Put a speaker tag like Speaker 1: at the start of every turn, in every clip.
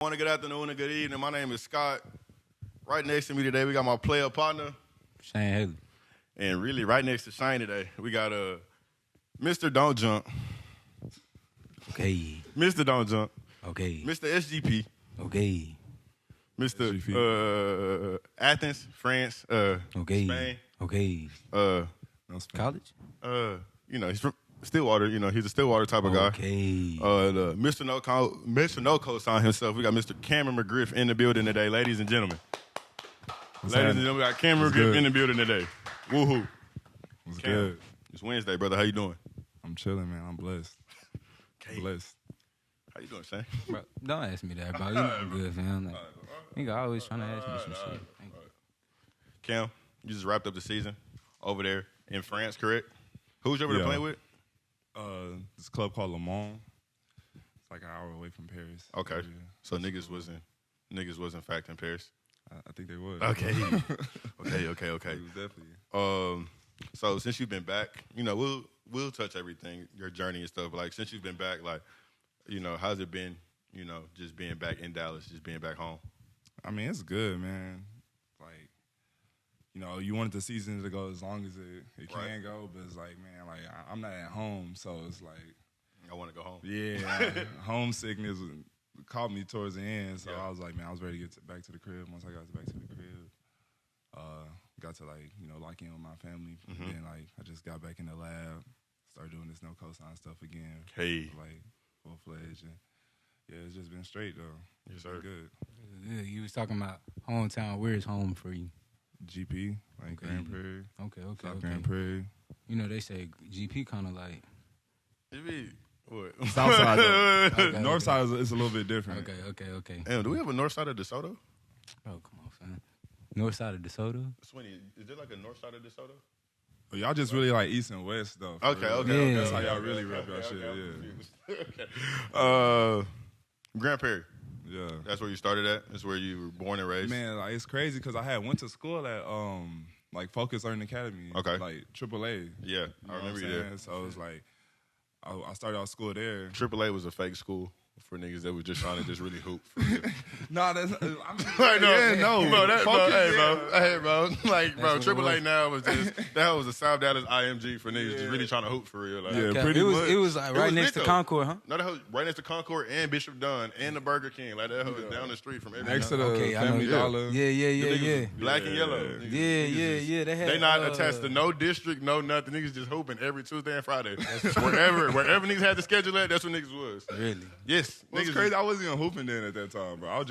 Speaker 1: Morning, good afternoon, and good evening. My name is Scott. Right next to me today, we got my player partner.
Speaker 2: Shaine Haley.
Speaker 1: And really, right next to Shaine today, we got Mr. Don't Jump.
Speaker 2: Okay.
Speaker 1: Mr. Don't Jump.
Speaker 2: Okay.
Speaker 1: Mr. SGP.
Speaker 2: Okay.
Speaker 1: Mr. Athens, France.
Speaker 2: Okay.
Speaker 1: Spain.
Speaker 2: Okay. College?
Speaker 1: He's from Stillwater. He's a Stillwater type of guy.
Speaker 2: Okay.
Speaker 1: Mr. No Cosign himself. We got Mr. Cameron McGriff in the building today, ladies and gentlemen. Ladies and gentlemen, we got Cameron McGriff in the building today. Woohoo.
Speaker 3: What's
Speaker 1: Cam,
Speaker 3: good?
Speaker 1: It's Wednesday, brother. How you doing?
Speaker 3: I'm chilling, man. I'm blessed.
Speaker 1: Okay.
Speaker 3: Blessed.
Speaker 1: How you doing, Shane?
Speaker 2: Bro, don't ask me that, bro. You know I'm good, fam. Like, nigga always trying to ask me some shit. Thank you.
Speaker 1: Cam, you just wrapped up the season over there in France, correct? Who's you over there playing with?
Speaker 3: This club called Le Mans. It's like an hour away from Paris.
Speaker 1: Okay.
Speaker 3: Yeah.
Speaker 1: So niggas was in fact in Paris.
Speaker 3: I think they was.
Speaker 1: Okay. okay.
Speaker 3: It was definitely.
Speaker 1: So since you've been back, we'll touch everything, your journey and stuff. But like since you've been back, like, how's it been, just being back in Dallas, just being back home?
Speaker 3: I mean, it's good, man. Like, you wanted the season to go as long as it can go, but it's like, man, like I'm not at home, so it's like
Speaker 1: I want to go home.
Speaker 3: Yeah, homesickness caught me towards the end, so I was like, man, I was ready to get back to the crib. Once I got back to the crib, got to lock in with my family, and then I just got back in the lab, started doing this No Cosign stuff again.
Speaker 1: Hey,
Speaker 3: like full fledged, and it's just been straight though.
Speaker 1: Yes, sir.
Speaker 3: Good.
Speaker 2: Yeah, you was talking about hometown. Where is home for you?
Speaker 3: GP, like Grand Prairie.
Speaker 2: Okay.
Speaker 3: South Grand Prairie.
Speaker 2: They say GP kind of like.
Speaker 1: What?
Speaker 3: South side though.
Speaker 2: Okay,
Speaker 3: North side is a little bit different.
Speaker 2: Okay.
Speaker 1: Damn, do we have a north side of DeSoto?
Speaker 2: Oh, come on, fam. North side of DeSoto?
Speaker 1: Sweeney, is there like a north side of DeSoto?
Speaker 3: But y'all just really like east and west though.
Speaker 1: Okay.
Speaker 3: That's how y'all really rep y'all shit.
Speaker 1: Okay. Grand Prairie.
Speaker 3: Yeah.
Speaker 1: That's where you started at? That's where you were born and raised?
Speaker 3: Man, like, it's crazy because I had went to school at Focus Learning Academy.
Speaker 1: Okay.
Speaker 3: Like AAA.
Speaker 1: Yeah, I remember you there.
Speaker 3: So it was like, I started out school there.
Speaker 1: AAA was a fake school for niggas that was just trying to just really hoop.
Speaker 3: Nah, that's...
Speaker 1: Bro, AAA now was just, that was a South Dallas IMG for niggas just really trying to hoop for real. Like,
Speaker 3: pretty much.
Speaker 2: It was like right next to Concord, huh?
Speaker 1: No, that was right next to Concord and Bishop Dunn and the Burger King. Like, that was down the street from everything.
Speaker 3: Next to the Family Dollar.
Speaker 2: Yeah.
Speaker 1: Black and yellow.
Speaker 2: Yeah.
Speaker 1: They not attached to no district, no nothing. Niggas just hooping every Tuesday and Friday. wherever niggas had the schedule at, that's what niggas was.
Speaker 2: Really?
Speaker 1: Yes.
Speaker 3: What's crazy, I wasn't even hooping then at that time, bro.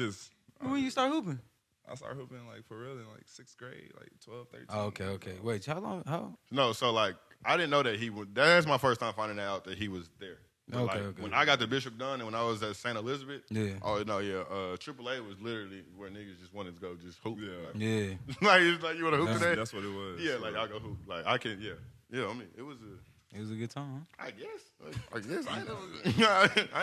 Speaker 2: When you start hooping?
Speaker 3: I started hooping like for real in like 6th grade, like 12, 13.
Speaker 2: Oh, okay. Wait, how long?
Speaker 1: No, so like I didn't know that he would. That's my first time finding out that he was there. But
Speaker 2: Okay.
Speaker 1: When I got to Bishop Dunn and when I was at St. Elizabeth,
Speaker 2: AAA
Speaker 1: was literally where niggas just wanted to go just hoop.
Speaker 2: Yeah.
Speaker 1: Like it's like you want to hoop today?
Speaker 3: That's what it was.
Speaker 1: Yeah, like I'll go hoop. Like I can. Yeah. I mean, it was
Speaker 2: a good time, huh?
Speaker 1: I guess. I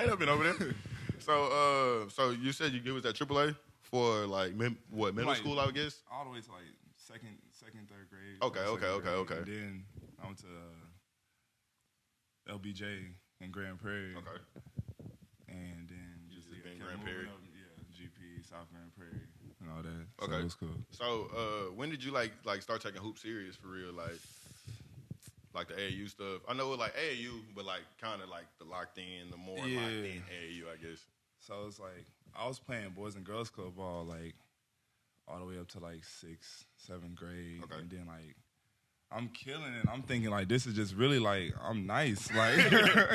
Speaker 1: ain't never been over there. So you said you was at AAA for like middle school, I guess.
Speaker 3: All the way to like second, 3rd grade.
Speaker 1: Okay.
Speaker 3: And then I went to LBJ in Grand Prairie.
Speaker 1: Okay.
Speaker 3: And then
Speaker 1: just been Grand Prairie.
Speaker 3: GP, South Grand Prairie, and all that. So
Speaker 1: Okay,
Speaker 3: it was cool.
Speaker 1: So when did you like start taking hoop serious for real? Like the AAU stuff. I know it like AAU, but like kind of like the locked in, the more locked in AAU, I guess.
Speaker 3: So it's like I was playing boys and girls club ball like all the way up to like 6th, 7th grade, and then like I'm killing it. I'm thinking like this is just really like I'm nice, like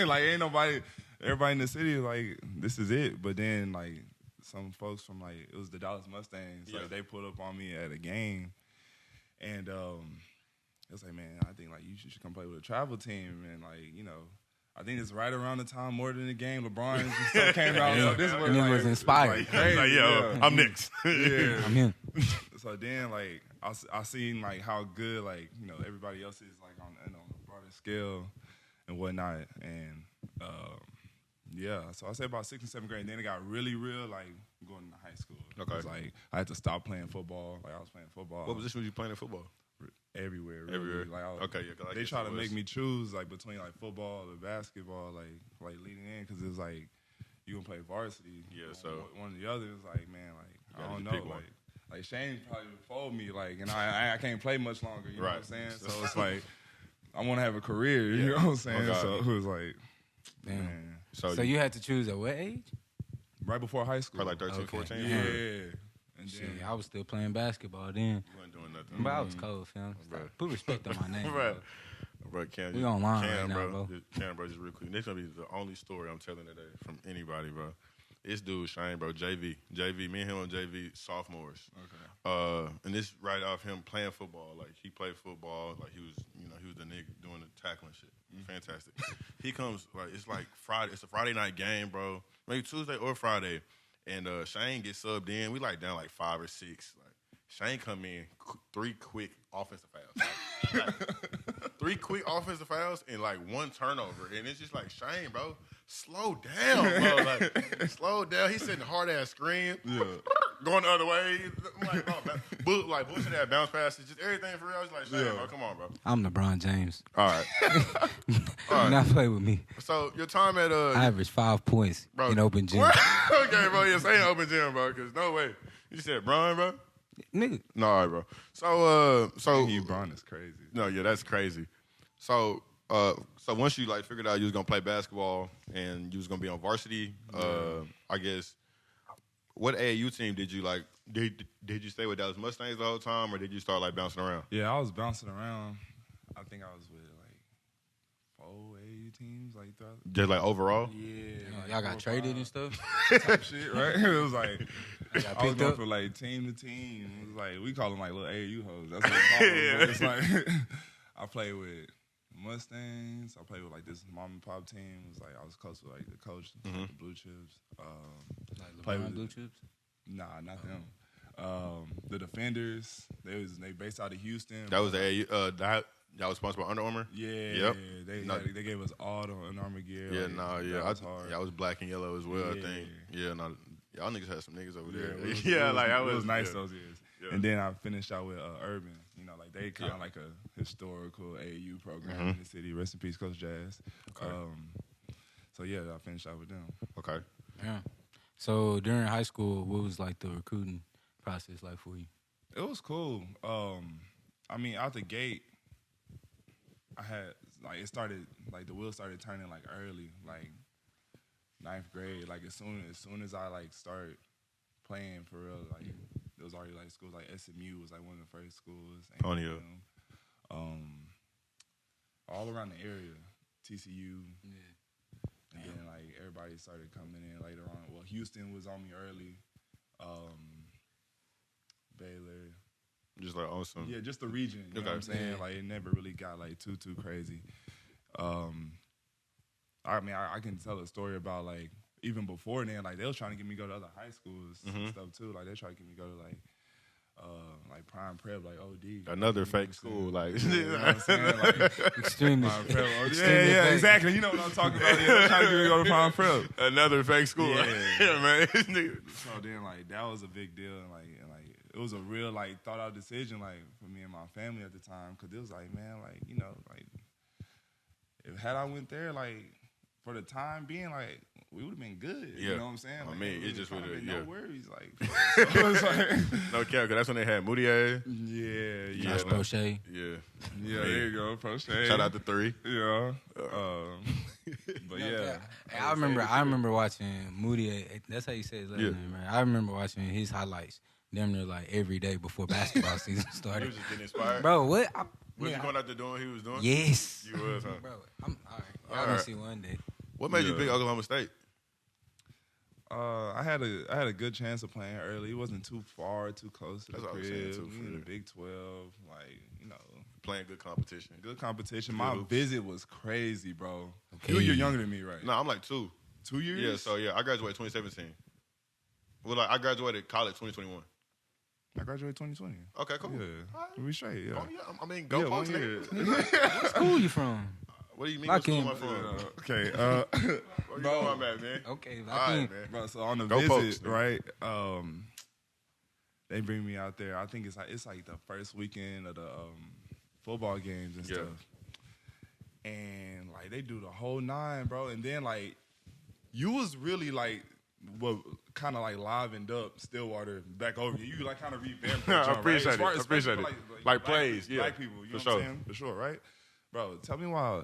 Speaker 3: like ain't nobody, everybody in the city is like this is it. But then like some folks from like it was the Dallas Mustangs, like they pulled up on me at a game, and it was like, man, I think like you should come play with a travel team, and like I think it's right around the time more than the game LeBron and stuff came out. So this
Speaker 2: was inspired.
Speaker 3: Like, crazy,
Speaker 1: I'm next.
Speaker 2: I'm in.
Speaker 3: So then like I seen like how good like everybody else is like on a broader scale and whatnot, and so I say about 6th and 7th grade, and then it got really real like going into high school.
Speaker 1: Okay.
Speaker 3: It was like I had to stop playing football. Like I was playing football.
Speaker 1: What position was you playing in football?
Speaker 3: Everywhere, really.
Speaker 1: Everywhere.
Speaker 3: Like they try to make me choose like between like football or basketball, like leading in, because it was like you gonna play varsity.
Speaker 1: Yeah, so
Speaker 3: one of the others like, man, like I don't know, like Shaine probably before me, like, and I can't play much longer. You know what I'm saying? So it's like I want to have a career. You know what I'm saying? So it was like, man.
Speaker 2: So you had to choose at what age?
Speaker 3: Right before high school.
Speaker 1: Probably like 13, 14?
Speaker 3: Yeah. And then,
Speaker 2: I was still playing basketball then.
Speaker 1: You wasn't doing nothing.
Speaker 2: But I was cold, fam. Put respect on my name,
Speaker 1: Bro, Cam,
Speaker 2: we online right now, bro.
Speaker 1: Cam, bro, just real quick. This gonna be the only story I'm telling today from anybody, bro. This dude, Shaine, bro, JV, me and him on JV, sophomores. Okay. And this right off him playing football. Like, he played football. Like, he was the nigga doing the tackling shit. Fantastic. He comes, like, it's like Friday. It's a Friday night game, bro. Maybe Tuesday or Friday. And Shaine gets subbed in. We, like, down, like, 5 or 6. Like, Shaine come in, 3 quick offensive fouls. Like, 3 quick offensive fouls and, like, 1 turnover. And it's just like, Shaine, bro, slow down, bro. Like, slow down. He's sitting hard-ass screen. Yeah. Going the other way. I'm like, oh, man. Bullshit that bounce passes. Just everything for real. I was like, Shaine, bro, come on, bro.
Speaker 2: I'm LeBron James.
Speaker 1: All right.
Speaker 2: Not play with me.
Speaker 1: So, your time at...
Speaker 2: I averaged 5 points in open gym.
Speaker 1: Okay, bro. Yeah, say open gym, bro, because no way. You said Bron, bro?
Speaker 2: Nigga.
Speaker 1: No, all right, bro. So
Speaker 3: Bron is crazy.
Speaker 1: No, yeah, that's crazy. So once you like figured out you was gonna play basketball and you was gonna be on varsity, I guess, what AAU team did you like? Did you stay with Dallas Mustangs the whole time, or did you start like bouncing around?
Speaker 3: Yeah, I was bouncing around. I think I was with like 4 AAU teams, like throughout.
Speaker 1: Just like overall?
Speaker 3: Yeah.
Speaker 2: Y'all got traded and stuff?
Speaker 3: Type shit, right? It was like I was going
Speaker 2: up?
Speaker 3: from like team to team. It was like we call them like little AAU hoes. That's what we call them. But it's like I played with Mustangs. I played with like this mom and pop team. It was like I was close with like the coach, like the Blue Chips.
Speaker 2: Like
Speaker 3: played
Speaker 2: LeBron
Speaker 3: with
Speaker 2: Blue Chips?
Speaker 3: Nah, not them. The Defenders. They based out of Houston.
Speaker 1: That was the AAU. Y'all was sponsored by Under Armour?
Speaker 3: Yeah. They gave us all the Under Armour gear.
Speaker 1: Yeah,
Speaker 3: like,
Speaker 1: I was black and yellow as well, I think. Yeah, no. Y'all niggas had some niggas over there.
Speaker 3: It was nice those years. Yeah. And then I finished out with Urban. You know, like they kind of like a historical AAU program in the city. Rest in peace, Coach Jazz. Okay. So yeah, I finished out with them.
Speaker 1: Okay.
Speaker 2: Yeah. So during high school, what was like the recruiting process like for you?
Speaker 3: It was cool. I mean, out the gate, I had like the wheels started turning like early, like 9th grade. Like as soon as I like start playing for real, like there was already like schools like SMU was like one of the first schools.
Speaker 1: Ponyo.
Speaker 3: All around the area, TCU. Yeah. And then like everybody started coming in later on. Well, Houston was on me early. Baylor.
Speaker 1: Just like awesome.
Speaker 3: Yeah, just the region. You know what I'm saying? Like it never really got like too crazy. I mean, I can tell a story about like even before then, like they was trying to get me to go to other high schools and stuff too. Like they tried to get me to go to like Prime Prep, like OD.
Speaker 1: Another fake school, like
Speaker 3: you know what I'm saying? Like
Speaker 2: extremely.
Speaker 3: Prime Prep, yeah, exactly. You know what I'm talking about? Yeah, they're trying to get me to go to Prime Prep.
Speaker 1: Another fake school. Yeah, man.
Speaker 3: So then like that was a big deal, and like it was a real like thought out decision like for me and my family at the time, because it was like, man, like you know, like had I went there, like for the time being, like we would have been good.
Speaker 1: Yeah.
Speaker 3: You know what I'm saying? Like,
Speaker 1: I mean, it just would have
Speaker 3: no worries. Like, so it's like
Speaker 1: no cap, because that's when they had Moutier.
Speaker 3: Yeah.
Speaker 2: That's Prochet.
Speaker 1: Yeah.
Speaker 3: There you go, Prochet.
Speaker 1: Shout out to 3.
Speaker 3: Yeah. But yeah.
Speaker 2: I remember watching Moody. That's how you say his last name, right? I remember watching his highlights. Damn near like every day before basketball season started.
Speaker 1: He was just getting inspired.
Speaker 2: Bro, what?
Speaker 1: Was you going out there doing what he was doing?
Speaker 2: Yes.
Speaker 1: You was, huh?
Speaker 2: Bro, I'm all right. Y'all gonna see one day.
Speaker 1: What made you pick Oklahoma State?
Speaker 3: I had a good chance of playing early. It wasn't too far, too close to the crib. We in the Big 12, like, you know.
Speaker 1: Playing good competition.
Speaker 3: Good competition. My visit was crazy, bro.
Speaker 2: Okay.
Speaker 3: You're younger than me, right?
Speaker 1: No, I'm like 2.
Speaker 3: 2 years?
Speaker 1: Yeah, so I graduated 2017. Well, like I graduated college 2021.
Speaker 3: I graduated 2020.
Speaker 1: Okay, cool.
Speaker 3: Yeah. We straight, yeah.
Speaker 1: Oh, yeah. I mean, go Pokes, nigga.
Speaker 2: What school you from?
Speaker 1: What do you mean? What school am I from?
Speaker 3: Okay.
Speaker 1: Where you know I'm at, man?
Speaker 2: Okay,
Speaker 1: all right, man.
Speaker 3: Bro, so on the
Speaker 1: Go
Speaker 3: visit,
Speaker 1: Pokes,
Speaker 3: right? They bring me out there. I think it's like the first weekend of the football games and stuff. And like they do the whole 9, bro. And then like you was really like what kind of like livened up Stillwater back over here. You like kind of revamped that joint,
Speaker 1: I appreciate
Speaker 3: right?
Speaker 1: it. I appreciate it. Like plays, yeah.
Speaker 3: Black people, you know
Speaker 1: for
Speaker 3: what
Speaker 1: sure.
Speaker 3: I'm saying? For sure, right? Bro, tell me why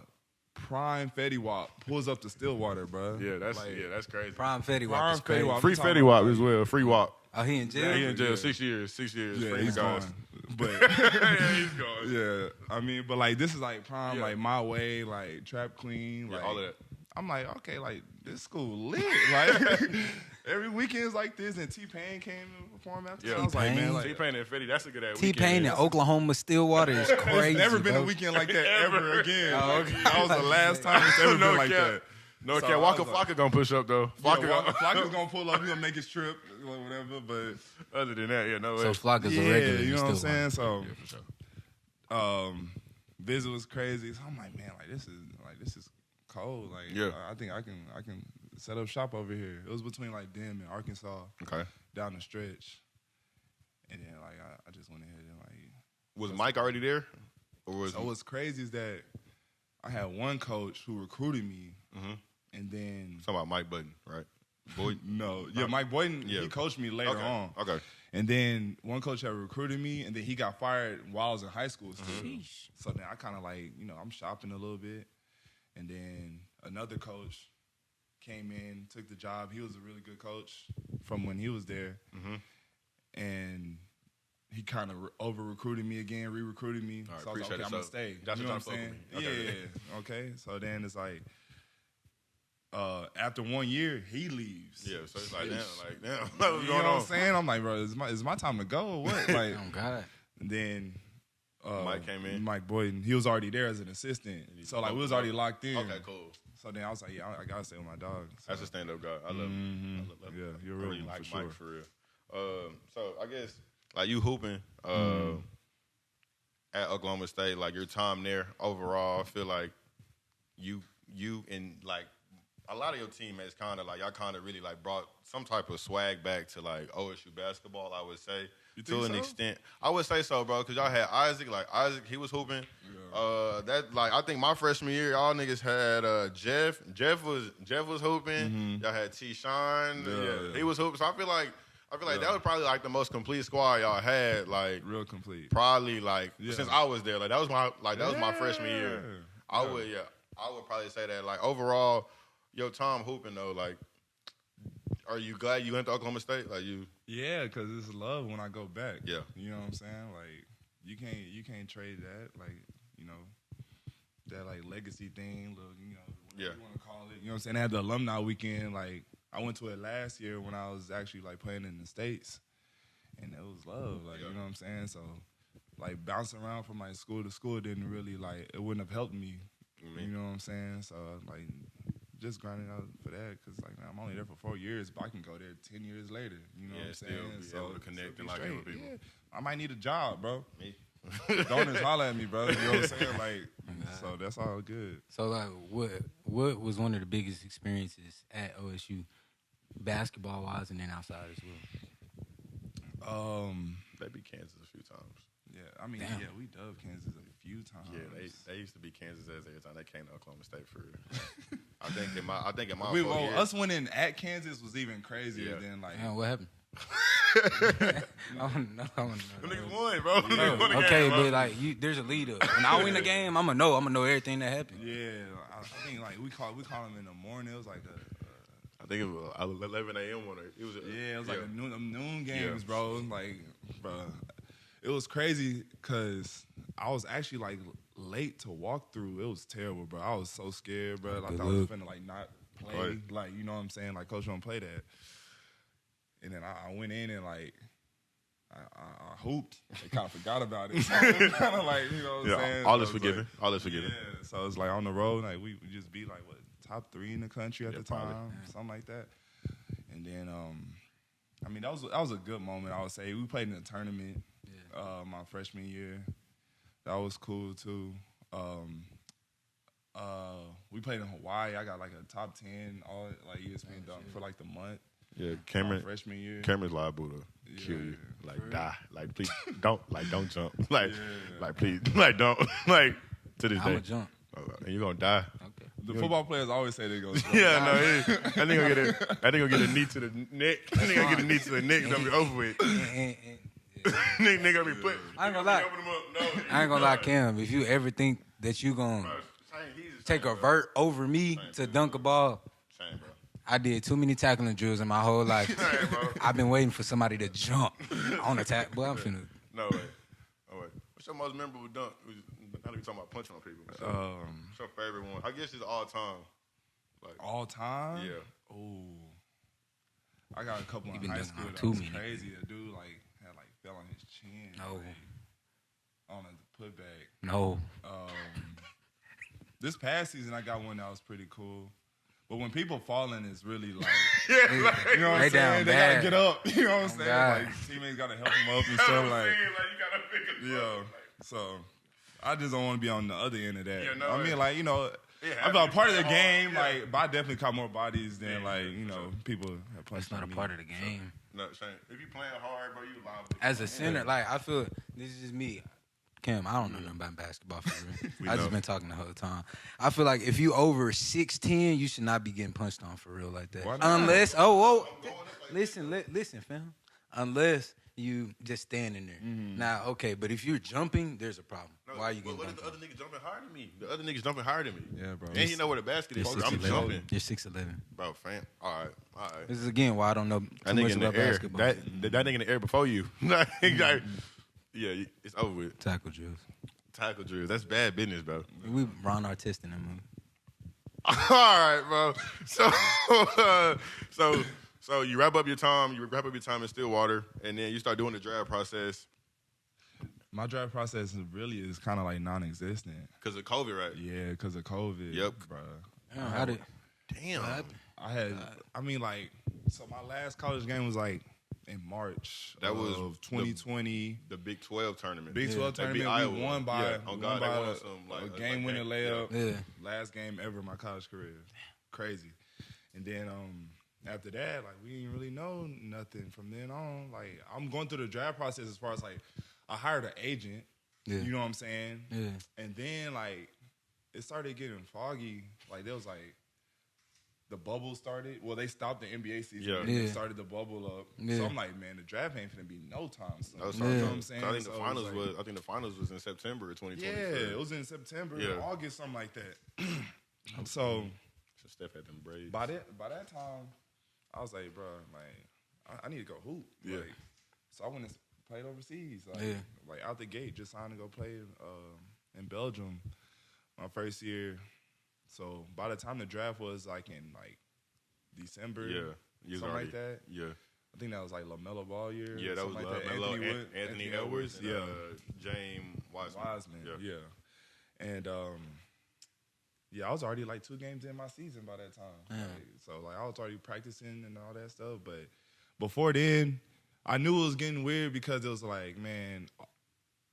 Speaker 3: Prime Fetty Wap pulls up to Stillwater, bro.
Speaker 1: Yeah, that's crazy.
Speaker 2: Prime Fetty Wap is crazy.
Speaker 3: Wap.
Speaker 1: Free Fetty Wap as well. Free Wap.
Speaker 2: Oh, he in jail?
Speaker 1: Yeah, he in jail 6 years. 6 years.
Speaker 3: Yeah,
Speaker 1: free
Speaker 3: he's
Speaker 1: guys.
Speaker 3: gone. But
Speaker 1: Yeah, he's gone.
Speaker 3: yeah, I mean, but like this is like Prime,
Speaker 1: Yeah.
Speaker 3: like My Way, like Trap Queen,
Speaker 1: Yeah,
Speaker 3: like
Speaker 1: all of that.
Speaker 3: I'm like, okay, like this school lit. Like every weekend's like this, and T-Pain came to perform after.
Speaker 1: Yeah.
Speaker 3: So I was like, man, like
Speaker 1: T-Pain and Fetty, that's a good ass
Speaker 2: T-Pain in Oklahoma, Stillwater is crazy.
Speaker 3: it's never been
Speaker 2: bro.
Speaker 3: a weekend like that ever again.
Speaker 2: Oh,
Speaker 3: Like,
Speaker 2: okay.
Speaker 3: that was the last time it's ever
Speaker 1: No
Speaker 3: been like
Speaker 1: cap.
Speaker 3: that.
Speaker 1: No,
Speaker 3: So
Speaker 1: okay,
Speaker 3: I
Speaker 1: Waka
Speaker 3: was like-
Speaker 1: Flocka gonna push up though.
Speaker 3: Yeah,
Speaker 1: Flocka
Speaker 3: Flocka's gonna pull up. He gonna make his trip, or whatever. But
Speaker 1: Other than that, yeah, no way.
Speaker 2: So Flocka's a
Speaker 3: yeah,
Speaker 2: regular.
Speaker 3: you know what I'm
Speaker 2: still
Speaker 3: saying. So,
Speaker 1: Yeah, for sure.
Speaker 3: Visit was crazy. So I'm like, man, this is cold. Like,
Speaker 1: Yeah.
Speaker 3: I think I can set up shop over here. It was between like Denton and Arkansas,
Speaker 1: Okay.
Speaker 3: down the stretch, and then like I just went ahead and like.
Speaker 1: Was Mike already there? Or was
Speaker 3: So what's crazy is that I had one coach who recruited me, and then
Speaker 1: talking about Mike Button, right? Boyd?
Speaker 3: Mike Boyden,
Speaker 1: Yeah.
Speaker 3: he coached me later
Speaker 1: Okay.
Speaker 3: on.
Speaker 1: Okay.
Speaker 3: And then one coach had recruited me, and then he got fired while I was in high school still. So then I kind of like, I'm shopping a little bit. And then another coach came in, took the job. He was a really good coach from when he was there. And he kind of over-recruited me again, re-recruited me.
Speaker 1: All right,
Speaker 3: so I was like,
Speaker 1: appreciate
Speaker 3: okay,
Speaker 1: it.
Speaker 3: I'm going to
Speaker 1: So
Speaker 3: stay.
Speaker 1: that's
Speaker 3: You know
Speaker 1: what
Speaker 3: what I'm
Speaker 1: y'all
Speaker 3: saying?
Speaker 1: fuck with me. Okay.
Speaker 3: Yeah. Okay. So then it's like, after 1 year, he leaves.
Speaker 1: Yeah, so it's like, damn, what's
Speaker 3: You
Speaker 1: going
Speaker 3: know
Speaker 1: on?
Speaker 3: what I'm saying? I'm like, bro, is my time to go or what? Like,
Speaker 2: Oh God.
Speaker 3: and then
Speaker 1: Mike came in?
Speaker 3: Mike Boyden, he was already there as an assistant. So like we was already locked in.
Speaker 1: Okay, cool.
Speaker 3: So then I was like, yeah, I gotta stay with my dog. So,
Speaker 1: That's a stand-up guy. I love him. I love
Speaker 3: Yeah,
Speaker 1: him.
Speaker 3: you're a
Speaker 1: I
Speaker 3: real
Speaker 1: really
Speaker 3: one,
Speaker 1: like
Speaker 3: for
Speaker 1: Mike
Speaker 3: sure.
Speaker 1: for real. So I guess like you hooping at Oklahoma State, like your time there overall, I feel like you and like a lot of your teammates kind of like y'all kind of really like brought some type of swag back to like OSU basketball. I would say
Speaker 3: You
Speaker 1: to
Speaker 3: think
Speaker 1: an
Speaker 3: so?
Speaker 1: extent. I would say so, bro, because y'all had Isaac. Like Isaac, he was hooping. That like I think my freshman year, y'all niggas had Jeff. Jeff was hooping. Y'all had T-Shine.
Speaker 3: Yeah.
Speaker 1: He was hooping. So I feel like that was probably like the most complete squad y'all had. Like
Speaker 3: real complete.
Speaker 1: probably like since I was there. Like that was my freshman year. I
Speaker 3: Yeah.
Speaker 1: would probably say that. Like overall, your time hooping though, like, are you glad you went to Oklahoma State? Like you?
Speaker 3: Yeah, because it's love when I go back.
Speaker 1: Yeah.
Speaker 3: You know what I'm saying? Like you can't trade that. Like, that like legacy thing, little, whatever you want to call it. You know what I'm saying? They had the alumni weekend. Like I went to it last year when I was actually like playing in the States. And it was love. Like, you know what I'm saying? So like bouncing around from like school to school didn't really like it wouldn't have helped me. You know what I'm saying? So like just grinding out for that because like man, I'm only there for 4 years, but I can go there 10 years later. You know what I'm saying?
Speaker 1: Still be able to connect and lock in with people.
Speaker 3: Yeah. I might need a job, bro.
Speaker 1: Me.
Speaker 3: Donors holler at me, bro. You know what I'm saying? Like, so that's all good.
Speaker 2: So like, what was one of the biggest experiences at OSU, basketball wise, and then outside as well?
Speaker 1: They beat Kansas a few times.
Speaker 3: Yeah, I mean,
Speaker 2: Damn.
Speaker 3: yeah, we dubbed Kansas a few times.
Speaker 1: Yeah, they used to be Kansas every time they came to Oklahoma State for real. I think in my
Speaker 3: Us winning at Kansas was even crazier than like.
Speaker 2: Damn, what happened? I don't know.
Speaker 1: Them niggas won, bro. Them niggas won the
Speaker 2: Okay,
Speaker 1: game, bro.
Speaker 2: but like, there's a lead up. When I win the game, I'ma know everything that happened.
Speaker 3: Yeah, I think like we call them in the morning. It was like
Speaker 1: I think it was 11 a.m. one. It was
Speaker 3: like a noon games, bro. Like, bro, it was crazy because I was actually like late to walk through. It was terrible, bro. I was so scared, bro. I thought I was finna like not play.
Speaker 1: Right.
Speaker 3: Like, you know what I'm saying? Like, coach don't play that. And then I went in and like I hooped. They kind of forgot about it. So it was kind of like, you know what I'm saying?
Speaker 1: All
Speaker 3: So
Speaker 1: is
Speaker 3: it's like,
Speaker 1: forgiven. All is forgiven.
Speaker 3: yeah, so it's like on the road, like we just be like what top 3 in the country at the time,
Speaker 1: probably.
Speaker 3: something like that. And then I mean that was a good moment. I would say we played in a tournament my freshman year. That was cool too. We played in Hawaii. I got like a top 10 all like ESPN dunk for like the month.
Speaker 1: Yeah,
Speaker 3: My freshman year.
Speaker 1: Cameron's liable to kill you. Like die. Like please don't jump. Like please don't like to this
Speaker 2: I'ma
Speaker 1: day.
Speaker 2: jump.
Speaker 1: And you're gonna die.
Speaker 2: Okay.
Speaker 3: The football players always say they go.
Speaker 1: Yeah, no, that nigga gonna get a knee to the neck. That nigga gonna get a knee to the neck. It's gonna be over with. Nigga gonna be put.
Speaker 2: I ain't gonna lie. I ain't gonna lie, Cam. If you ever think that you gonna take a vert over me to dunk a ball,
Speaker 1: Shame, bro.
Speaker 2: I did too many tackling drills in my whole life.
Speaker 1: Shame, bro.
Speaker 2: I've been waiting for somebody to jump on a tackle. Boy, I'm finna.
Speaker 1: No way. What's your most memorable dunk? Now that we talking about punching on people. What's your favorite one? I guess it's all time. Like
Speaker 3: all time?
Speaker 1: Yeah.
Speaker 3: Ooh. I got a couple in high school that
Speaker 2: too
Speaker 3: was
Speaker 2: many.
Speaker 3: crazy. A dude had fell on his chin.
Speaker 2: No.
Speaker 3: On a putback.
Speaker 2: No.
Speaker 3: This past season I got one that was pretty cool. But when people falling, it's really like,
Speaker 1: yeah, like,
Speaker 3: you know what I'm saying? They gotta get up. You know what I'm saying?
Speaker 2: God.
Speaker 3: Like teammates gotta help them up and stuff.
Speaker 1: you gotta pick it up.
Speaker 3: So I just don't want to be on the other end of that.
Speaker 1: Yeah, no,
Speaker 3: I mean, like, you know, I felt part of the game. Yeah. Like, but I definitely caught more bodies than people have punched.
Speaker 2: That's not a part of the game.
Speaker 1: No, Shane, if you playing hard, bro, you liable.
Speaker 2: As a center, like I feel this is just me. Cam, I don't know nothing about basketball for real. I just been talking the whole time. I feel like if you over 6'10", you should not be getting punched on for real like that. Unless, listen, fam. Unless you just standing there. Mm-hmm. Now, okay, but if you're jumping, there's a problem. No, why are you getting punched?
Speaker 1: The other niggas jumping higher than me? The other niggas jumping higher than me.
Speaker 3: Yeah, bro.
Speaker 1: And you know where the basket is. I'm jumping.
Speaker 2: You're 6'11".
Speaker 1: Bro, fam. All right.
Speaker 2: This is again why I don't know too much about basketball.
Speaker 1: That nigga in the air before you. Yeah, it's over with.
Speaker 2: Tackle drills.
Speaker 1: That's bad business, bro.
Speaker 2: We Ron Artest in that movie.
Speaker 1: All right, bro. So you wrap up your time. In Stillwater, and then you start doing the draft process.
Speaker 3: My draft process really is kind of like non-existent.
Speaker 1: Because of COVID, right?
Speaker 3: Yeah, because of COVID.
Speaker 1: Yep,
Speaker 3: bro.
Speaker 1: Damn.
Speaker 3: So my last college game was like in March.
Speaker 1: That was
Speaker 3: 2020.
Speaker 1: The Big 12 tournament.
Speaker 3: Big 12 tournament. We won by a game-winning layup.
Speaker 1: Yeah.
Speaker 3: Last game ever in my college career. Crazy. And then after that, like, we didn't really know nothing from then on. Like, I'm going through the draft process as far as, like, I hired an agent. Yeah. You know what I'm saying? Yeah. And then, like, it started getting foggy. Like, there was, like, the bubble started. Well, they stopped the NBA season. Yeah. They started the bubble up. Yeah. So I'm like, man, the draft ain't finna be no time soon. You know what I'm saying?
Speaker 1: I think the finals was in September of 2020.
Speaker 3: Yeah, it was in September, August, something like that. So
Speaker 1: Steph had them braids.
Speaker 3: By that time, I was like, bro, like, I need to go hoop. Yeah. Like, so I went and played overseas. Like out the gate, just signed to go play in Belgium my first year. So by the time the draft was like in like December, something like that. Yeah, I think that was like LaMelo Ball year.
Speaker 1: Yeah, that was
Speaker 3: like
Speaker 1: LaMelo, Anthony Edwards, and James Wiseman.
Speaker 3: Yeah. And I was already like 2 games in my season by that time. Yeah. So I was already practicing and all that stuff. But before then, I knew it was getting weird because it was like, man,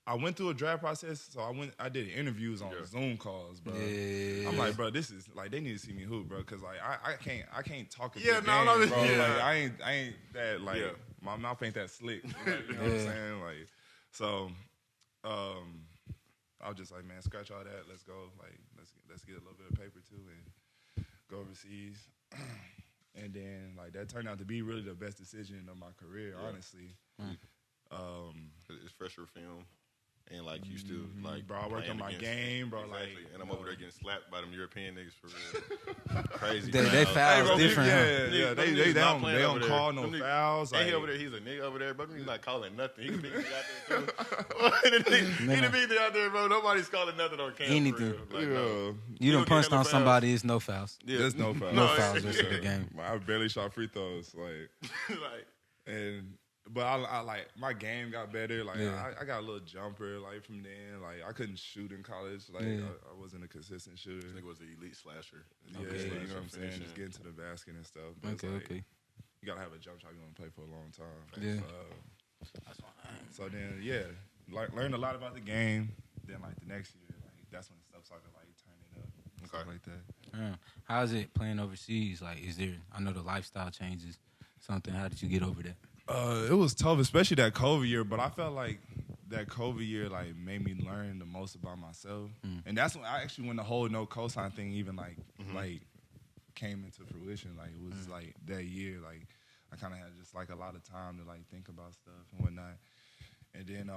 Speaker 3: I went through a draft process, so I did interviews on Zoom calls, bro. Yeah. I'm like, bro, this is like they need to see me hoop, bro, because like I can't talk. Bro. Like, I ain't that like my mouth ain't that slick. Like, you know what I'm saying? Like, so I was just like, man, scratch all that. Let's go. Like, let's get a little bit of paper too and go overseas. And then like that turned out to be really the best decision of my career, honestly.
Speaker 1: It's fresher film. And like you still like,
Speaker 3: bro, I worked on my game, bro.
Speaker 1: Exactly.
Speaker 3: Like,
Speaker 1: and I'm over there getting slapped by them European niggas for real. Crazy.
Speaker 2: They fouls different.
Speaker 3: Yeah. They don't call no fouls.
Speaker 1: And he over there, he's a nigga over there, but he's not calling nothing. He can be out there too. He can be out there, bro. Nobody's calling nothing on camera.
Speaker 2: Anything.
Speaker 1: Like, no.
Speaker 2: You done punched on somebody, it's no fouls.
Speaker 3: Yeah. There's no fouls.
Speaker 2: No fouls rest of the game.
Speaker 3: I barely shot free throws, But I like my game got better. Like I got a little jumper like from then. Like I couldn't shoot in college. Like I wasn't a consistent shooter.
Speaker 1: This nigga was an elite slasher.
Speaker 3: Yeah, you know what I'm saying? Just getting to the basket and stuff. But
Speaker 2: okay.
Speaker 3: You gotta have a jump shot. You want to play for a long time.
Speaker 2: Yeah.
Speaker 3: So then learned a lot about the game. Then like the next year, like that's when stuff started like turning up and stuff like that.
Speaker 2: Yeah. How is it playing overseas? Like, I know the lifestyle changes. Something. How did you get over that?
Speaker 3: It was tough, especially that COVID year. But I felt like that COVID year like made me learn the most about myself, and that's when the whole No Cosign thing even like came into fruition. Like it was like that year, like I kind of had just like a lot of time to like think about stuff and whatnot, and then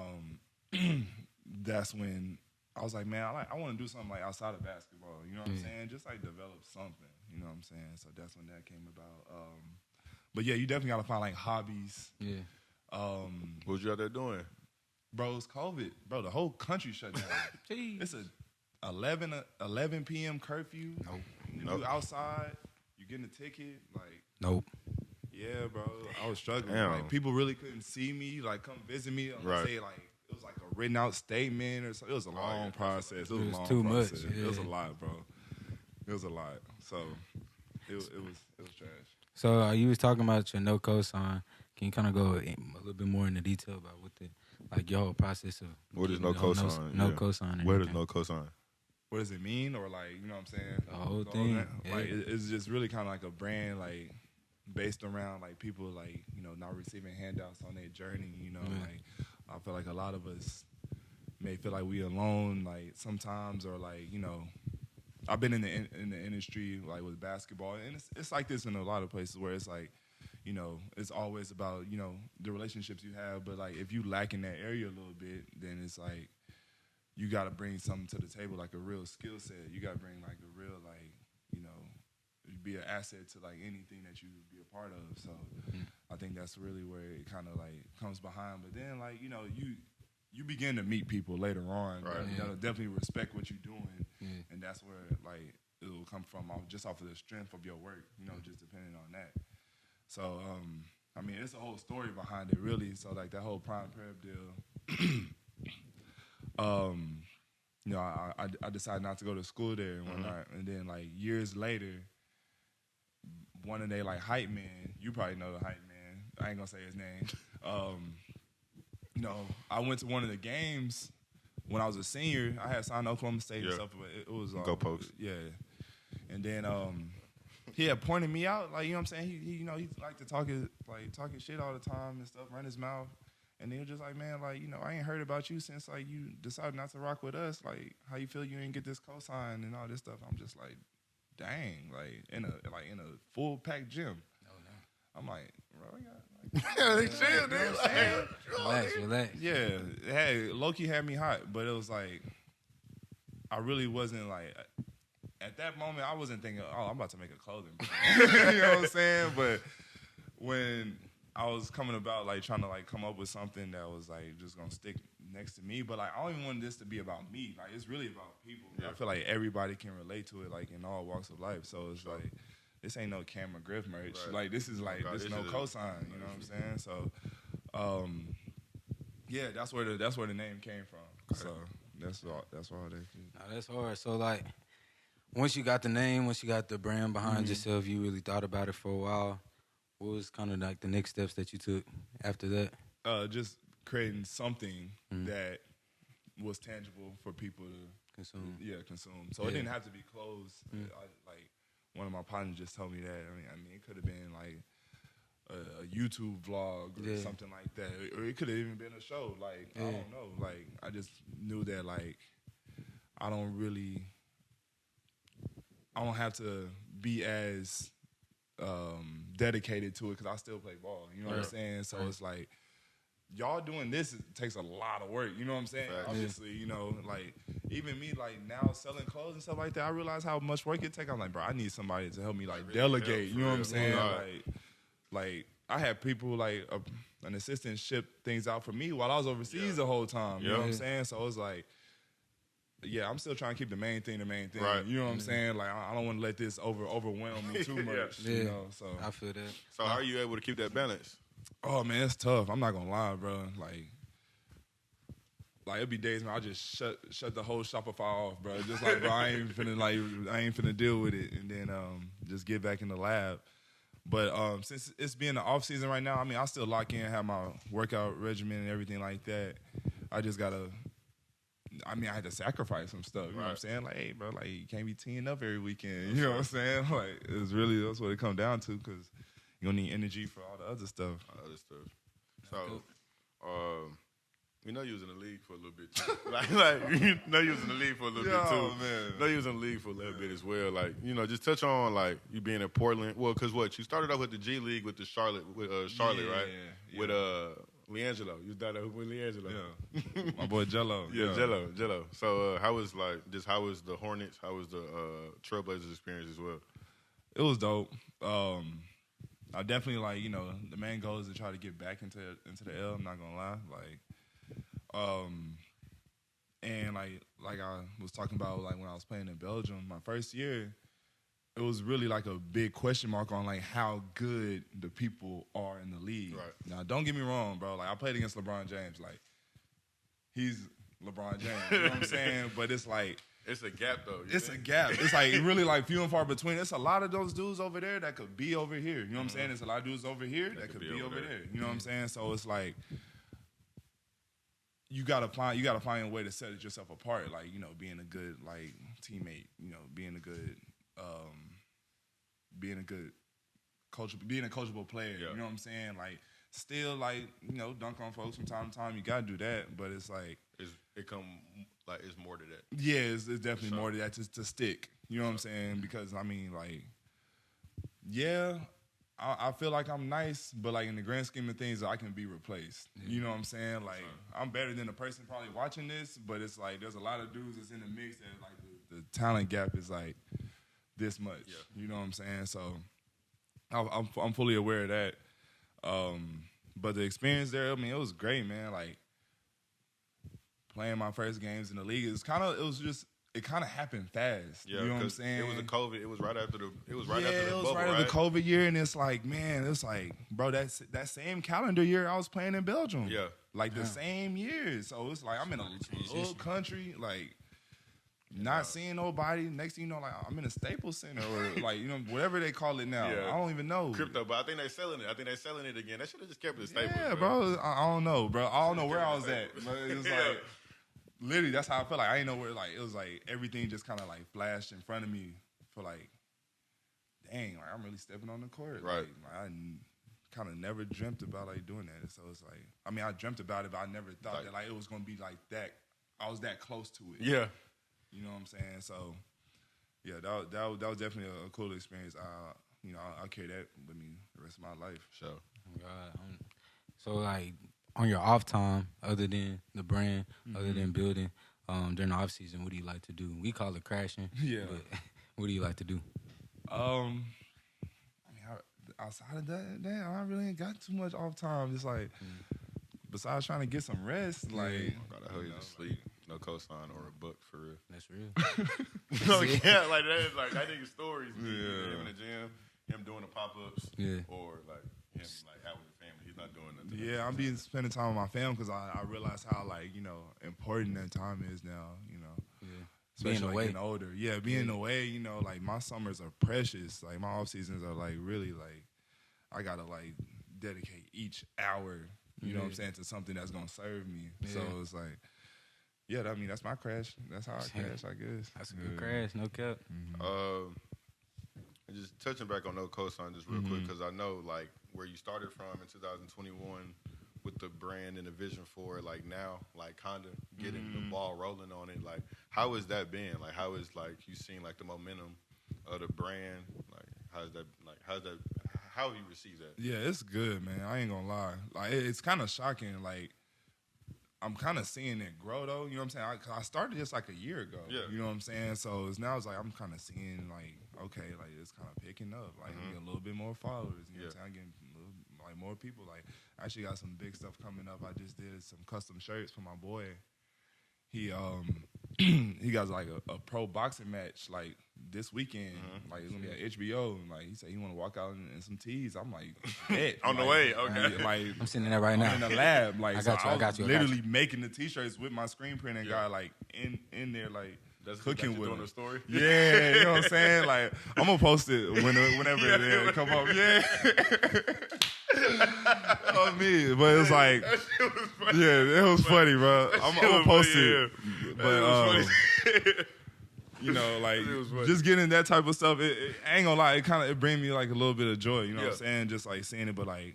Speaker 3: that's when I was like, man, I want to do something like outside of basketball. You know what I'm saying? Just like develop something. You know what I'm saying? So that's when that came about. But yeah, you definitely got to find like hobbies.
Speaker 1: Yeah. What was you out there doing?
Speaker 3: Bro, it's COVID. Bro, the whole country shut down. It's a 11 p.m. curfew.
Speaker 2: Nope.
Speaker 3: You outside, you getting a ticket. Like,
Speaker 2: nope.
Speaker 3: Yeah, bro. I was struggling.
Speaker 1: Damn.
Speaker 3: Like, people really couldn't see me, like, come visit me. Right. Say, like, it was like a written out statement or something. It was a long process. It was a long
Speaker 2: too
Speaker 3: process.
Speaker 2: much. Yeah.
Speaker 3: It was a lot, bro. It was a lot. So, it was trash.
Speaker 2: So, you was talking about your No Cosign. Can you kind of go a little bit more into detail about what your whole process of
Speaker 1: what is No Cosign?
Speaker 2: No Cosign.
Speaker 1: Where does No Cosign?
Speaker 3: What does it mean? Or like, you know what I'm saying?
Speaker 2: The whole thing.
Speaker 3: Yeah. Like, it's just really kind of like a brand, like, based around like people like, you know, not receiving handouts on their journey, you know. Like, I feel like a lot of us may feel like we alone, like sometimes, or like, you know, I've been in the industry like with basketball, and it's like this in a lot of places where it's like, you know, it's always about, you know, the relationships you have, but like if you lack in that area a little bit, then it's like you got to bring something to the table, like a real skill set. You got to bring like a real, like, you know, be an asset to like anything that you be a part of. So I think that's really where it kind of like comes behind. But then like, you know, you begin to meet people later on that'll definitely respect what you're doing, and that's where like it will come from just off of the strength of your work, you know, just depending on that. So I mean, it's a whole story behind it, really. So like that whole Prime Prep deal, you know, I decided not to go to school there and whatnot, and then like years later, one of they like hype man, you probably know the hype man. I ain't gonna say his name. You know, I went to one of the games when I was a senior. I had signed Oklahoma State and stuff, but it was
Speaker 1: Go Post.
Speaker 3: Yeah, and then he had pointed me out, like, you know what I'm saying. He you know, he liked to talking shit all the time and stuff, run his mouth. And he was just like, man, like, you know, I ain't heard about you since like you decided not to rock with us. Like, how you feel you didn't get this cosign and all this stuff. I'm just like, dang, like in a full packed gym. Oh no. I'm like, bro,
Speaker 2: chill, dude. Relax.
Speaker 3: Yeah, hey, Loki had me hot, but it was like, I really wasn't like, at that moment, I wasn't thinking, oh, I'm about to make a clothing brand. You know what I'm saying? But when I was coming about, like, trying to, like, come up with something that was, like, just going to stick next to me. But, like, I don't even want this to be about me. Like, it's really about people. Yeah. I feel like everybody can relate to it, like, in all walks of life. So it's like, this ain't no McGriff merch. Right. Like, this is, like, this No Cosign. You know what I'm saying? So, yeah, that's where the name came from. So that's all that shit.
Speaker 2: Nah, that's hard. So, like, once you got the name, once you got the brand behind yourself, you really thought about it for a while. What was kind of like the next steps that you took after that?
Speaker 3: Just creating something that was tangible for people to consume. Yeah, consume. So it didn't have to be clothes. Like one of my partners just told me that. I mean, it could have been like a YouTube vlog or something like that, or it could have even been a show. Like I don't know. Like I just knew that like I don't have to be as dedicated to it because I still play ball. You know what I'm saying? So it's like, y'all doing this takes a lot of work. You know what I'm saying? Obviously, you know, like, even me, like, now selling clothes and stuff like that, I realize how much work it takes. I'm like, bro, I need somebody to help me, like, delegate. You know what I'm saying? Like, I had people, like, an assistant ship things out for me while I was overseas the whole time. You know what I'm saying? So it was like, yeah, I'm still trying to keep the main thing. Right. You know what I'm saying? Like, I don't want to let this overwhelm me too much. You know, so
Speaker 2: I feel that.
Speaker 1: So how are you able to keep that balance?
Speaker 3: Oh man, it's tough. I'm not gonna lie, bro. Like it'd be days when I just shut the whole Shopify off, bro. Just like, bro, I ain't finna deal with it, and then just get back in the lab. But since it's being the off season right now, I mean, I still lock in, have my workout regimen and everything like that. I just gotta. I mean, I had to sacrifice some stuff. You know what I'm saying? Like, hey, bro, like, you can't be teeing up every weekend. You know what I'm saying? Like, that's what it comes down to, because you're going to need energy for all the other stuff.
Speaker 1: So, You know you was in the league for a little bit too. like you know you was in the league for a little bit too.
Speaker 3: Man.
Speaker 1: You know you was in the league for a little bit as well. Like, you know, just touch on like you being in Portland. Well, because what you started off with the G League with the Charlotte, right?
Speaker 3: Yeah.
Speaker 1: With Leangelo. You was down there with Leangelo.
Speaker 3: Yeah. My boy Jello.
Speaker 1: Yeah, Jello. So how was the Hornets? How was the Trailblazers experience as well?
Speaker 3: It was dope. I definitely like, you know, the main goal is to try to get back into the L. I'm not gonna lie, and like I was talking about, like when I was playing in Belgium, my first year, it was really like a big question mark on like how good the people are in the league.
Speaker 1: Right.
Speaker 3: Now, don't get me wrong, bro. Like I played against LeBron James. Like he's LeBron James. You know what I'm saying? But it's like.
Speaker 1: It's a gap, though.
Speaker 3: It's a gap. It's like really like few and far between. It's a lot of those dudes over there that could be over here. You know what I'm saying? There's a lot of dudes over here that could be over there. You know what I'm saying? So it's like you gotta find a way to set yourself apart. Like, you know, being a good like teammate. You know, being a good coachable player.
Speaker 1: Yeah.
Speaker 3: You know what I'm saying? Like still like, you know, dunk on folks from time to time. You gotta do that, but it's like
Speaker 1: it's more to that.
Speaker 3: Yeah, it's definitely more to that to stick. You know what I'm saying? Because I mean, like, yeah, I feel like I'm nice, but like in the grand scheme of things, I can be replaced. Yeah. You know what I'm saying? Like, I'm better than the person probably watching this, but it's like there's a lot of dudes that's in the mix that like the talent gap is like this much. Yeah. You know what I'm saying? So I'm fully aware of that. But the experience there, I mean, it was great, man. Like playing my first games in the league, it kind of happened fast.
Speaker 1: Yeah,
Speaker 3: you know what I'm saying?
Speaker 1: It was a COVID. It was right after the bubble,
Speaker 3: right after the COVID year, and it's like, man, it's like, bro, that same calendar year I was playing in Belgium.
Speaker 1: Yeah,
Speaker 3: like the same year. So it's like I'm in a little country, like not seeing nobody. Next thing you know, like I'm in a Staples Center or like, you know, whatever they call it now. Yeah. I don't even know.
Speaker 1: Crypto, but I think they're selling it. Again. They should have just kept it at Staples.
Speaker 3: Yeah, bro. I don't know, bro. I don't know where I was at. But it was like. Literally, that's how I felt. Like I didn't know where. Like it was like everything just kind of like flashed in front of me. For like, dang, like I'm really stepping on the court.
Speaker 1: Right.
Speaker 3: Like I kind of never dreamt about like doing that. So it's like, I mean, I dreamt about it, but I never thought that like it was gonna be like that. I was that close to it.
Speaker 1: Yeah.
Speaker 3: You know what I'm saying? So, yeah, that was definitely a cool experience. You know, I'll carry that with me the rest of my life.
Speaker 1: Sure.
Speaker 2: Oh God. So like. On your off time, other than the brand, other than building, during the off season, what do you like to do? We call it crashing.
Speaker 3: Yeah.
Speaker 2: But what do you like to do?
Speaker 3: I mean, outside of that, damn, I really ain't got too much off time. Just like, besides trying to get some rest, like,
Speaker 1: gotta hold you to sleep. No cosign or a buck for real.
Speaker 2: That's real.
Speaker 1: No, yeah, like that. Like I think stories. Yeah. Him in the gym, him doing the pop ups.
Speaker 2: Yeah.
Speaker 1: Or like him like out with the family. He's not doing nothing.
Speaker 3: Yeah, I'm spending time with my family because I realize how like, you know, important that time is now. You know.
Speaker 2: Yeah.
Speaker 3: Especially
Speaker 2: being
Speaker 3: like
Speaker 2: away.
Speaker 3: getting older. Yeah, being away. You know, like my summers are precious. Like my off seasons are like really like I gotta like dedicate each hour. You know what I'm saying, to something that's gonna serve me. Yeah. So it's like. Yeah, I mean, that's my crash. That's how I crash, I guess.
Speaker 2: That's a good crash, no cap.
Speaker 1: Just touching back on No Cosign just real quick, because I know, like, where you started from in 2021 with the brand and the vision for it, like, now, like, kind of getting the ball rolling on it. Like, how has that been? Like, how is, like, you seen, like, the momentum of the brand? Like, how have you received that?
Speaker 3: Yeah, it's good, man. I ain't gonna lie. Like, it's kind of shocking, like, I'm kind of seeing it grow, though. You know what I'm saying? I started just like a year ago. Yeah. You know what I'm saying? So now it's like I'm kind of seeing, like, okay, like it's kind of picking up. Like, I'm getting a little bit more followers. You know what I'm saying? I'm getting like more people. Like, I actually got some big stuff coming up. I just did some custom shirts for my boy. He he got like a pro boxing match like this weekend. Like it's gonna be at HBO. And like he said, he want to walk out in some tees. I'm like,
Speaker 1: on the way. Okay.
Speaker 3: Like
Speaker 2: I'm sitting there right now
Speaker 3: in the lab. Like
Speaker 2: I got you.
Speaker 3: Literally making the t-shirts with my screen printing guy like in there like.
Speaker 1: That's
Speaker 3: cooking with
Speaker 1: doing the story.
Speaker 3: Yeah, you know what I'm saying? Like, I'm gonna post it whenever it come up. Yeah. Oh me, but it was like,
Speaker 1: that shit was funny.
Speaker 3: Yeah, it was funny, bro. I'm gonna post it. But you know, like just getting that type of stuff, it I ain't gonna lie, it bring me like a little bit of joy. You know what I'm saying? Just like seeing it, but like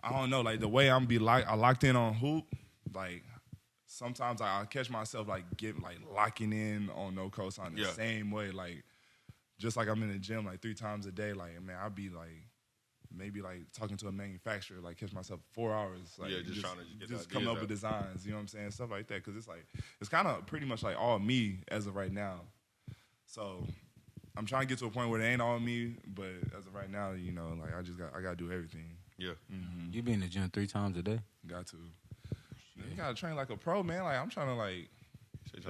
Speaker 3: I don't know, like the way I locked in on hoop, like sometimes I catch myself like locking in on No Cosign the same way, like just like I'm in the gym like 3 times a day. Like man, I'll be like maybe like talking to a manufacturer, like catch myself 4 hours, like
Speaker 1: just trying to
Speaker 3: just coming up with designs, you know what I'm saying, stuff like that. Because it's like it's kind of pretty much like all me as of right now. So I'm trying to get to a point where it ain't all me, but as of right now, you know, like I gotta do everything.
Speaker 1: Yeah.
Speaker 2: Mm-hmm. You be in the gym 3 times a day?
Speaker 3: Got to. You gotta train like a pro, man. Like I'm trying to like.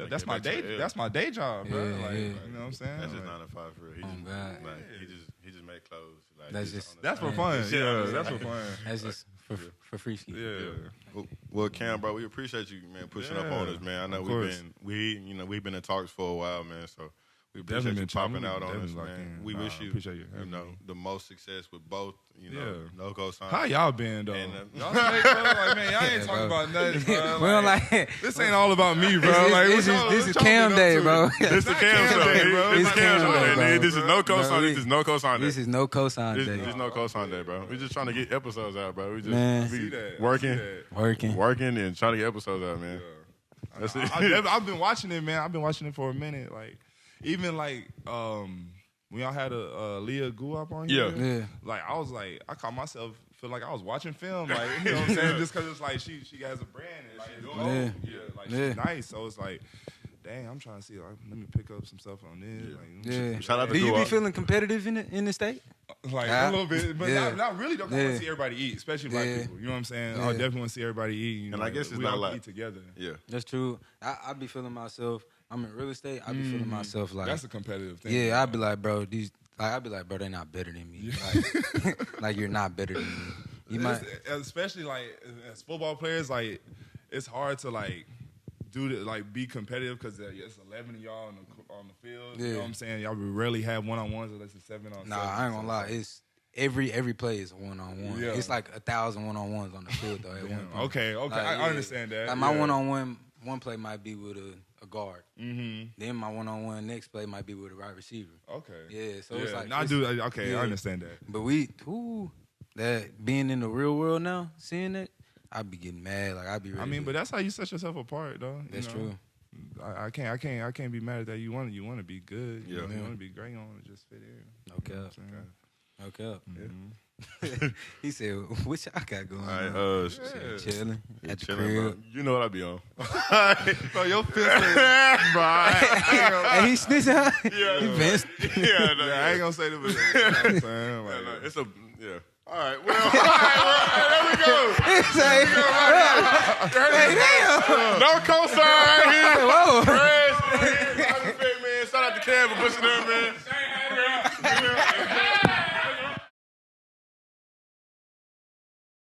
Speaker 3: That's my day. That's my day job, bro. You know what I'm saying?
Speaker 1: That's just 9 to 5 for real. He just make clothes. Like,
Speaker 3: that's for fun. Yeah, that's for fun.
Speaker 2: That's just for free ski.
Speaker 3: Yeah.
Speaker 1: Well, Cam, bro, we appreciate you, man, pushing up on us, man. I know we've been in talks for a while, man. So we appreciate you popping out on us, man. We wish you, the most success with both, No Cosign.
Speaker 3: How y'all been, though? Y'all straight, bro? Like, man, y'all ain't talking about nothing, bro. Like, this ain't all about me, bro.
Speaker 2: This is Cam Day, bro.
Speaker 1: This is Cam Day, bro. This is Cam Day. This is No Cosign. This is No Cosign Day.
Speaker 2: This is No Cosign Day.
Speaker 1: This is No Cosign Day, bro. We just trying to get episodes out, bro. We just be working, and trying to get episodes out, man. That's it.
Speaker 3: I've been watching it, man. I've been watching it for a minute, like. Even like when y'all had a Leah Guap on here, like I was like, I caught myself feel like I was watching film, like you know what I'm saying, just because it's like she has a brand and like she's nice, so it's like, dang, I'm trying to see, like, let me pick up some stuff on this. Like,
Speaker 1: shout out to
Speaker 2: Do you be feeling competitive in the state?
Speaker 3: Like a little bit, but not really. Though, I want to see everybody eat, especially black people. You know what I'm saying? I definitely want to see everybody eat. You know,
Speaker 1: and I guess it's
Speaker 3: we
Speaker 1: not
Speaker 3: all
Speaker 1: like
Speaker 3: eat together.
Speaker 1: Yeah,
Speaker 2: that's true. I be feeling myself. I'm in real estate. I be feeling myself like
Speaker 3: that's a competitive thing.
Speaker 2: Yeah, I'd be like, bro, they're not better than me. Like you're not better than me. You might,
Speaker 3: especially like as football players, like it's hard to like be competitive because it's 11 of y'all on the field. You know what I'm saying? Y'all rarely have one-on-ones unless it's 7-on-7.
Speaker 2: Nah, I ain't gonna lie. It's every play is a one-on-one. Yeah. It's like 1,000 one-on-ones on the field though.
Speaker 3: Okay, like, I understand that.
Speaker 2: Like my one play might be with a guard. Mm-hmm. Then my one-on-one next play might be with a wide receiver.
Speaker 3: Okay.
Speaker 2: Yeah, so it's like...
Speaker 3: I understand that.
Speaker 2: But that being in the real world now, seeing it, I'd be getting mad. Like, I'd be ready.
Speaker 3: I mean, but that's how you set yourself apart, though.
Speaker 2: That's true.
Speaker 3: I can't be mad at that. You want to be good.
Speaker 1: Yeah.
Speaker 3: You want to be great. You want to just fit in.
Speaker 2: Okay. Mm-hmm. He said, "What y'all got going on?" Chilling at the crib.
Speaker 1: Bro. You know what I be on.
Speaker 3: Bro, your fist is
Speaker 2: and he snitching. He best.
Speaker 3: I ain't gonna say that, but you know what I'm saying? Like,
Speaker 1: it's a All right, well, there we go. No Cosign right here. Whoa. Man. Shout out to Cam for pushing them, man.